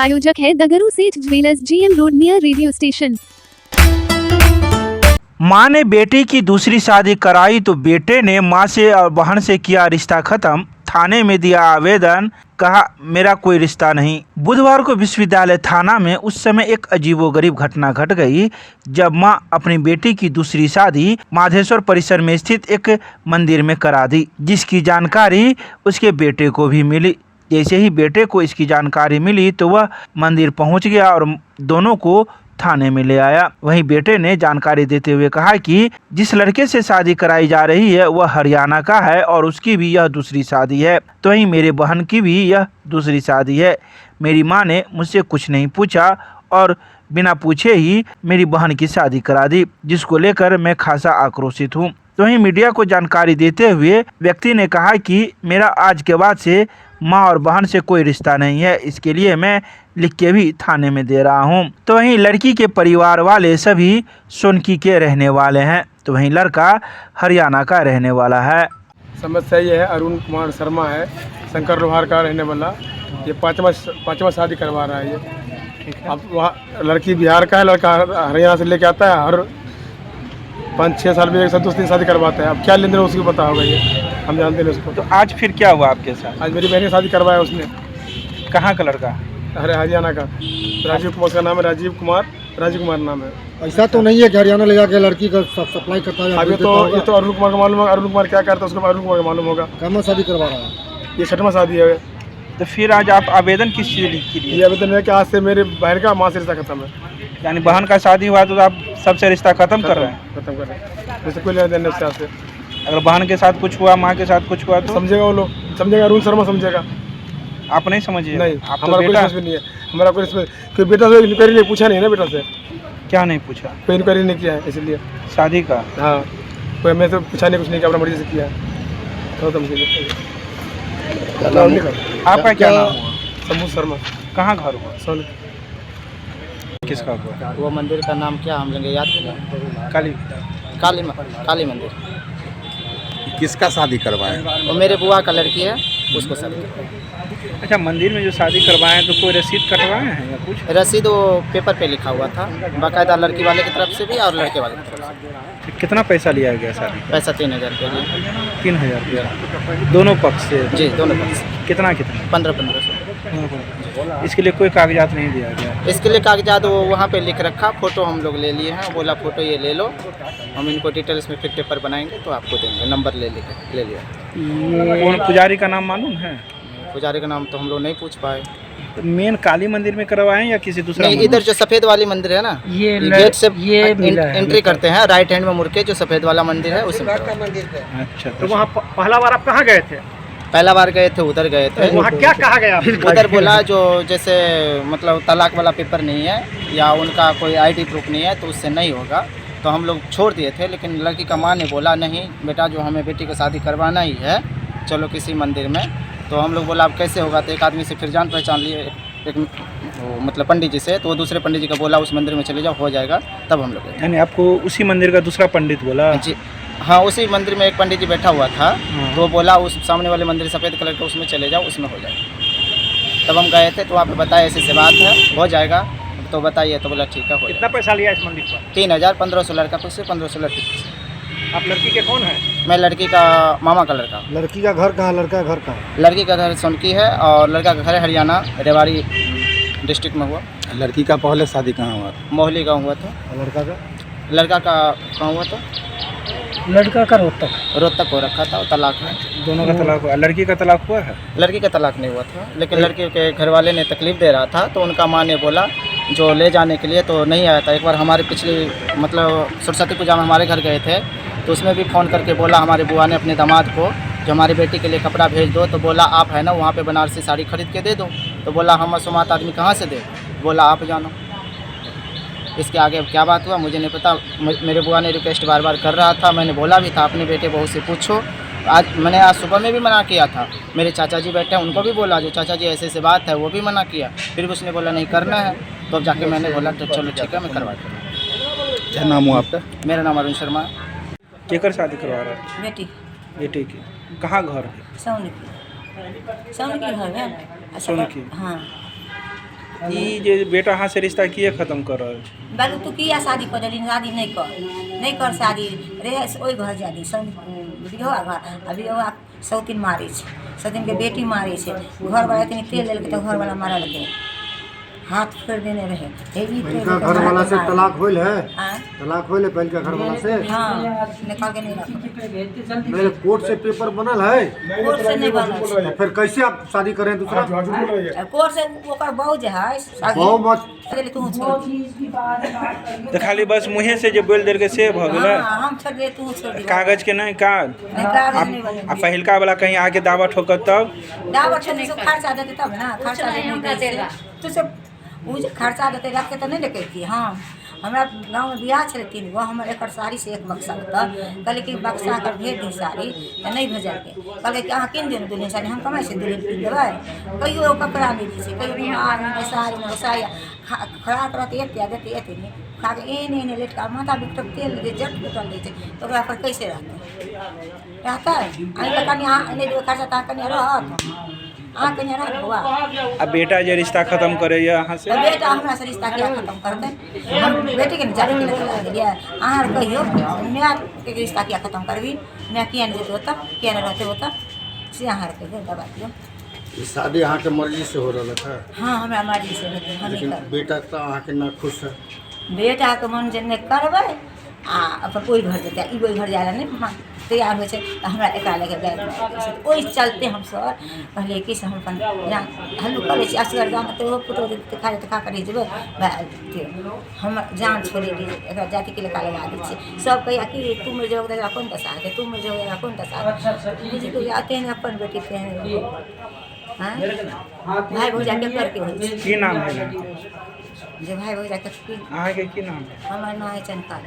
प्रायोजक है दगरू सेठ jewellers, GM road near radio station. मां ने बेटी की दूसरी शादी कराई तो बेटे ने मां से और बहन से किया रिश्ता खत्म। थाने में दिया आवेदन, कहा मेरा कोई रिश्ता नहीं। बुधवार को विश्वविद्यालय थाना में उस समय एक अजीबोगरीब घटना घट गई जब मां अपनी बेटी की दूसरी शादी माधेश्वर परिसर में स्थित एक मंदिर में करा दी, जिसकी जानकारी उसके बेटे को भी मिली। जैसे ही बेटे को इसकी जानकारी मिली तो वह मंदिर पहुंच गया और दोनों को थाने में ले आया। वहीं बेटे ने जानकारी देते हुए कहा कि जिस लड़के से शादी कराई जा रही है वह हरियाणा का है और उसकी भी यह दूसरी शादी है, तो वहीं मेरे बहन की भी यह दूसरी शादी है। मेरी मां ने मुझसे कुछ नहीं पूछा और बिना पूछे ही मेरी बहन की शादी करा दी, जिसको लेकर मैं खासा आक्रोशित हूँ। तो वहीं मीडिया को जानकारी देते हुए व्यक्ति ने कहा कि मेरा आज के बाद से मां और बहन से कोई रिश्ता नहीं है, इसके लिए मैं लिख के भी थाने में दे रहा हूं। तो वहीं लड़की के परिवार वाले सभी सोनकी के रहने वाले हैं, तो वहीं लड़का हरियाणा का रहने वाला है। समस्या ये है, अरुण कुमार शर्मा है, शंकर लोहार का रहने वाला। ये पाँचवा शादी करवा रहा है ये। अब वहाँ लड़की बिहार का है, लड़का हरियाणा से लेके आता है, हर 5-6 साल में एक साथ 2-3 शादी करवाता है। अब क्या लेन देन उसको पता होगा, ये हम जानते हैं उसको। तो आज फिर क्या हुआ आपके साथ? आज मेरी बहन ने शादी करवाया उसने। कहाँ का लड़का? अरे हरियाणा का, राजीव कुमार का नाम है, राजीव कुमार नाम है। ऐसा तो नहीं है कि हरियाणा ले जाके लड़की का सप्लाई करता है। अब ये तो अरुण कुमार का मालूम है, अरुण कुमार क्या करता है उसको अरुण कुमार का मालूम होगा। कहाँ शादी करवा रहा है? ये 6वां शादी है। तो फिर आज आप आवेदन किस चीज़ लिख के लिए? ये आवेदन है कि आज से मेरे बहन का माँ से रिश्ता खत्म है। यानी बहन का शादी हुआ तो आप सबसे रिश्ता खत्म कर रहे हैं? खत्म कर रहे हैं, जैसे कोई लेना देना उससे आज से। अगर बहन के साथ कुछ हुआ, माँ के साथ कुछ हुआ तो समझेगा वो लोग, समझेगा, अरुण शर्मा समझेगा। आप नहीं समझिए? नहीं, आप तो हमारा कोई बेटा रिश्ता नहीं है, हमारा कोई रिश्ता। कोई बेटा से इंक्वायरी नहीं पूछा नहीं है ना, बेटा से क्या नहीं पूछा? कोई इंक्वायरी नहीं किया है, इसलिए शादी का। हाँ, कोई हमें तो पूछा नहीं, कुछ नहीं किया, अपना मर्जी से किया है। तो समझिए। आपका क्या नाम हुआ? समूह शर्मा। कहाँ घर हुआ? सोन। किसका हुआ? वो मंदिर का नाम क्या हम लोग याद नहीं। काली मंदिर। किसका शादी करवाए? वो मेरे बुआ का लड़की है, उसको शादी करवाए। अच्छा, मंदिर में जो शादी करवाए हैं तो कोई रसीद कटवाए हैं या कुछ? रसीद वो पेपर पे लिखा हुआ था, बाकायदा लड़की वाले की तरफ से भी और लड़के वाले की तरफ से। तो कितना पैसा लिया गया शादी का? पैसा 3000 रुपये लिए। 3000 रुपया दोनों पक्ष से? जी, दोनों पक्ष से। कितना? 1500। इसके लिए कोई कागजात नहीं दिया गया? इसके लिए कागजात वो वहाँ पे लिख रखा, फ़ोटो हम लोग ले लिए हैं। बोला फ़ोटो ये ले लो, हम इनको डिटेल्स में फिर पेपर बनाएंगे तो आपको देंगे। नंबर ले लिया। कौन पुजारी का नाम मालूम है? पुजारी का नाम तो हम लोग नहीं पूछ पाए। तो मेन काली मंदिर में करवाएं या किसी दूसरा? नहीं, इधर जो सफ़ेद वाली मंदिर है ना, ये गेट से एंट्री करते हैं, राइट हैंड में मुड़ के जो सफ़ेद वाला मंदिर है उसमें। अच्छा, तो वहाँ पहला बार आप कहाँ गए थे? पहला बार गए थे, उधर गए थे। वहाँ क्या कहा गया? उधर बोला जो जैसे मतलब तलाक वाला पेपर नहीं है या उनका कोई ID प्रूफ नहीं है तो उससे नहीं होगा, तो हम लोग छोड़ दिए थे। लेकिन लड़की का माँ ने बोला नहीं बेटा, जो हमें बेटी को शादी करवाना ही है, चलो किसी मंदिर में। तो हम लोग बोला अब कैसे होगा? तो एक आदमी से फिर जान पहचान लिए, एक मतलब पंडित जी से, तो वो दूसरे पंडित जी का बोला उस मंदिर में चले जाओ, हो जाएगा। तब हम लोग गए। यानी आपको उसी मंदिर का दूसरा पंडित बोला? जी हाँ, उसी मंदिर में एक पंडित जी बैठा हुआ था, तो वो बोला उस सामने वाले मंदिर सफ़ेद कलर का, उसमें चले जाओ, उसमें हो जाएगा। तब हम गए थे तो वहाँ पे बताया ऐसे से बात है, हो जाएगा। तो बताइए, तो बोला ठीक है, हो कितना पैसा लिया इस मंदिर पर? 3000, 1500 लड़का कुछ से, 1500 लड़की कुछ से। आप लड़की के कौन है? मैं लड़की का मामा का लड़का। लड़की का घर कहाँ, लड़का का घर कहाँ? लड़की का घर सोनकी है और लड़का का घर है हरियाणा, रेवाड़ी डिस्ट्रिक्ट में हुआ। लड़की का पहले शादी कहाँ हुआ? मोहली गाँव हुआ था। लड़का का कहाँ हुआ था? लड़का का रोहतक हो रखा था, तलाक है। दोनों का तलाक हुआ? लड़की का तलाक हुआ है? लड़की का तलाक नहीं हुआ था, लेकिन लड़के के घर वाले ने तकलीफ़ दे रहा था, तो उनका माँ ने बोला जो ले जाने के लिए, तो नहीं आया था। एक बार हमारे पिछली मतलब सरस्वती पूजा में हमारे घर गए थे, तो उसमें भी फ़ोन करके बोला हमारे बुआ ने अपने दामाद को जो हमारी बेटी के लिए कपड़ा भेज दो, तो बोला आप है ना वहाँ पे बनारसी साड़ी खरीद के दे दो। तो बोला हम असुमात आदमी कहाँ से दे? बोला आप जानो। इसके आगे अब क्या बात हुआ मुझे नहीं पता। मेरे बुआ ने रिक्वेस्ट बार बार कर रहा था, मैंने बोला भी था अपने बेटे बहू से पूछो। आज सुबह में भी मना किया था। मेरे चाचा जी बैठे हैं, उनको भी बोला जो चाचा जी ऐसे बात है, वो भी मना किया। फिर भी उसने बोला नहीं करना है, तो अब जाके मैंने बोला तो चलो ठीक है, मैं करवा दूँगा। क्या नाम हुआ आपका? मेरा नाम अरुण शर्मा। केकर शादी करवा रहा है? बेटी की। कहाँ घर है? सोनकी घर है। सोनकी। हाँ। ई जे बेटा अहाँ से रिश्ता किए खत्म कर रहल छै? बोलू तू किया शादी कर देली, शादी नहीं कर शादी रे ओहि घर जादी बिहवा घर अभी सौतीन मारे छै, सौतीन के बेटी मारे छै, घर वाला तनी तेल लेलकै तो घर वाला मारल के हाथ फेर देने रहे। इनका घर वाला से तलाक होइल है? हाँ? तलाक होइल है पहले का घर वाला से? हाँ निकाल के नहीं रखा, मेरे कोर्ट से पेपर बनल है? कोर्ट से नहीं बनल छै। तो फिर कैसे आप शादी करें दूसरा? कोर्ट से ओकर बहू जे है बहु मत तू छोड़ तो खाली बस मुँहे से जो बोल देल के से भ गेलै, हाँ, हम छोड़ दे तू छोड़ दे, कागज के नहीं काज। कागज नहीं बने। आ पहिलका वाला कहीं आके दावा ठोकत तब दावत छोड़ने से खर्चा देते तब ना, खर्चा नहीं देते तो सब वो जो खर्चा देते रख के तो नहीं लेके थी। हाँ हमारा गाँव में बियाह छे 3 गो, हमारे एक साड़ी से एक बक्सा होता, कहले कि बक्सा कर भेज दी साड़ी तो नहीं भेजल के, कहले कि अहाँ किन दिन दुल्हन साड़ी हम कमाई से दुल्हन किन देबै, कहियो कपड़ा नहीं दी से, कहियो साड़ी साड़ी खराब रहते देते नहीं खा के एने लेट का माथा बिकट तेल दे जट बिकल दै छै तो ओकरा पर कैसे रहता है अहीं तो कनी अहाँ नहीं देबै खर्चा तो कनी रहत अहाँ कनी रहत हुआ। आ बेटा जे रिश्ता खत्म करे अहाँ से? बेटा हमरा से रिश्ता किया खत्म करते, हम बेटी के जाने के लिए गेलिए, अहाँ कहियो मैं के रिश्ता किया खत्म करबी, मैं किया नहीं देते होता किया नहीं रहते होता से अहाँ कहियो दबा दियो। शादी अहाँ के मर्जी से हो रहा था? हाँ हमरा मर्जी से होते, हम लेकिन नहीं कर बेटा तो अहाँ के ना खुश है? बेटा के मन जे नहीं करबै आ अपन ओहि घर जेतै, ई ओहि घर जाय ला नहीं तैयार होइ छै तऽ हमरा एकरा लेके जाए, ओहि चलते हम सर कहलिए कि से हम अपन हल्लू करै छी असगर जान तो फोटो देखा कर जेबै हम जान छोड़े एकरा जाति के लेखा लगा दै छियै। सब कहिया कि तू मर जाओगे तकरा कोन दशा हेतै, तू मर जाओगे तकरा कोन दशा हेतै, बुझि के आते हैं अपन बेटी तेहन हाँ भाई भौजा के करके होइ छै। की नाम है जे भाई भौजा के अहाँ के की नाम है? हमर नाम है चंद्रकाल।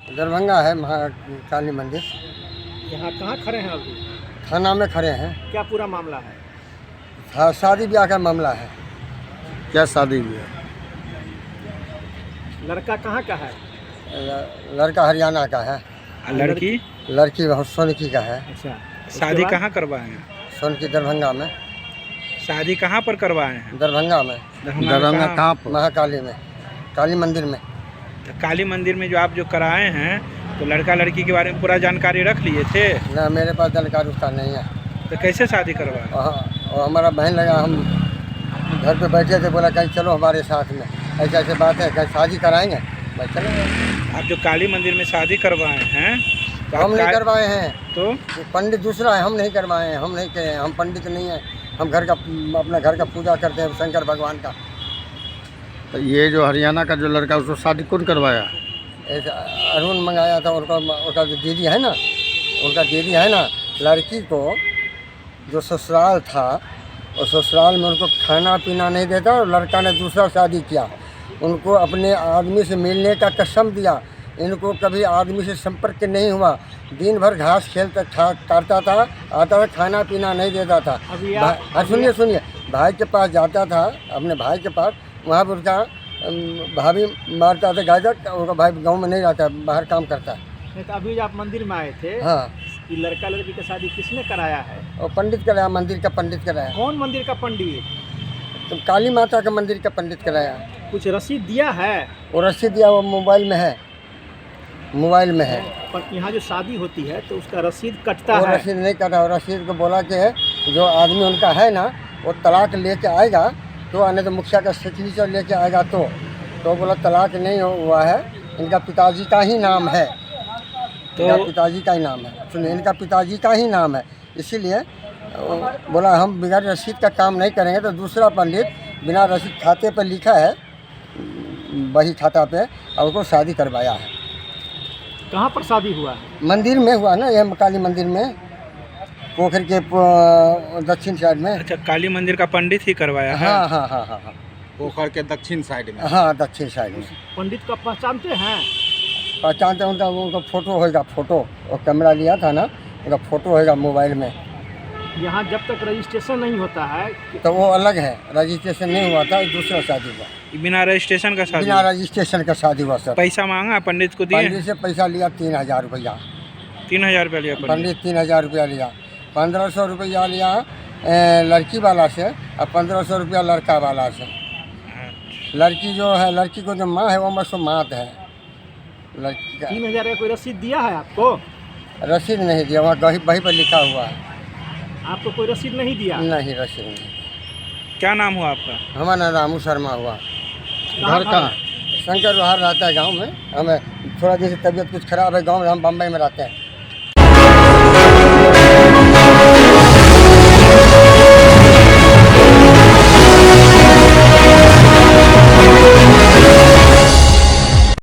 दरभंगा है महाकाली मंदिर। यहाँ कहाँ खड़े हैं अभी? थाना में खड़े हैं। क्या पूरा मामला है? हाँ शादी ब्याह का मामला है। क्या शादी ब्याह? लड़का कहाँ का है? लड़का हरियाणा का है। लड़की? लड़की सोनकी का है। अच्छा, शादी कहाँ करवाए हैं? सोनकी दरभंगा में। शादी कहाँ पर करवाए हैं? दरभंगा में। दरभंगा कहाँ पर? महाकाली में, काली मंदिर में। तो काली मंदिर में जो आप जो कराए हैं तो लड़का लड़की के बारे में पूरा जानकारी रख लिए थे? ना मेरे पास जानकारी उसका नहीं है। तो कैसे शादी करवाए? और हमारा बहन लगा, हम घर पे बैठे थे, बोला कहीं चलो हमारे साथ में, ऐसे ऐसे बात है, कहीं शादी कराएंगे, मैं चलो। आप जो काली मंदिर में शादी करवाए हैं तो हम नहीं करवाए हैं, तो पंडित दूसरा है, हम नहीं करवाए हैं, हम नहीं करे, हम पंडित नहीं हैं, हम घर का अपना घर का पूजा करते हैं शंकर भगवान का। तो ये जो हरियाणा का जो लड़का उसको शादी कौन करवाया? ऐसा अरुण मंगाया था, उनका जो दीदी है ना, उनका दीदी है ना, लड़की को जो ससुराल था और ससुराल में उनको खाना पीना नहीं देता और लड़का ने दूसरा शादी किया, उनको अपने आदमी से मिलने का कसम दिया, इनको कभी आदमी से संपर्क नहीं हुआ, दिन भर घास खेलता काटता था, आता था, खाना पीना नहीं देता था। सुनिए भाई के पास जाता था, अपने भाई के पास, वहाँ पर उसका भाभी मारता था गाजर, उनका भाई गांव में नहीं रहता, बाहर काम करता है। तो अभी आप मंदिर में आए थे, हाँ, ये लड़का लड़की का शादी किसने कराया है? और पंडित कराया, मंदिर का पंडित कराया। कौन मंदिर का पंडित? तो काली माता का मंदिर का पंडित कराया। कुछ रसीद दिया है? और रसीद दिया, वो मोबाइल में है, मोबाइल में है। पर यहाँ जो शादी होती है तो उसका रसीद कटता वो है। रसीद नहीं कटा, और रसीद को बोला कि जो आदमी उनका है ना, वो तलाक लेके आएगा तो आने तो मुखिया का सिग्नेचर लेके आएगा तो बोला तलाक नहीं हुआ है, इनका पिताजी का ही नाम है, इनका पिताजी का ही नाम है, सुनिए, इनका पिताजी का ही नाम है, इसीलिए बोला हम बिना रसीद का काम नहीं करेंगे। तो दूसरा पंडित बिना रसीद खाते पर लिखा है, वही खाता पे, और उसको शादी करवाया है। कहाँ पर शादी हुआ है? मंदिर में हुआ ना, यह काली मंदिर में, पोखर के दक्षिण साइड में। अच्छा, काली मंदिर का पंडित ही करवाया है? हाँ हाँ हाँ हाँ हाँ, पोखर के दक्षिण साइड में। हाँ दक्षिण साइड में। पंडित को पहचानते हैं? पहचानते, उनका फोटो होगा, फोटो, और कैमरा लिया था ना, उनका फोटो होगा मोबाइल में। यहाँ जब तक रजिस्ट्रेशन नहीं होता है तो वो अलग है, रजिस्ट्रेशन नहीं हुआ था, दूसरा शादी हुआ। बिना रजिस्ट्रेशन का शादी? बिना रजिस्ट्रेशन का शादी हुआ सर। पैसा मांगा पंडित को? दिए? पंडित से पैसा लिया 3000 रुपया। 3000 रुपया लिया पंडित 3000 रुपया लिया, 1500 रुपया लिया लड़की वाला से और 1500 रुपया लड़का वाला से। लड़की जो है, लड़की को जो माँ है वो मसो मात है। लड़की का 3000 का कोई रसीद दिया है आपको? रसीद नहीं दिया, वहाँ वहीं पर लिखा हुआ है। आपको कोई रसीद नहीं दिया? नहीं, रसीद नहीं। क्या नाम हुआ आपका? हमारा नाम रामू शर्मा हुआ। घर का शंकर लोहार रहता है गांव में। हमें थोड़ा जैसे तबीयत कुछ खराब है गांव में, हम बम्बई में रहते हैं।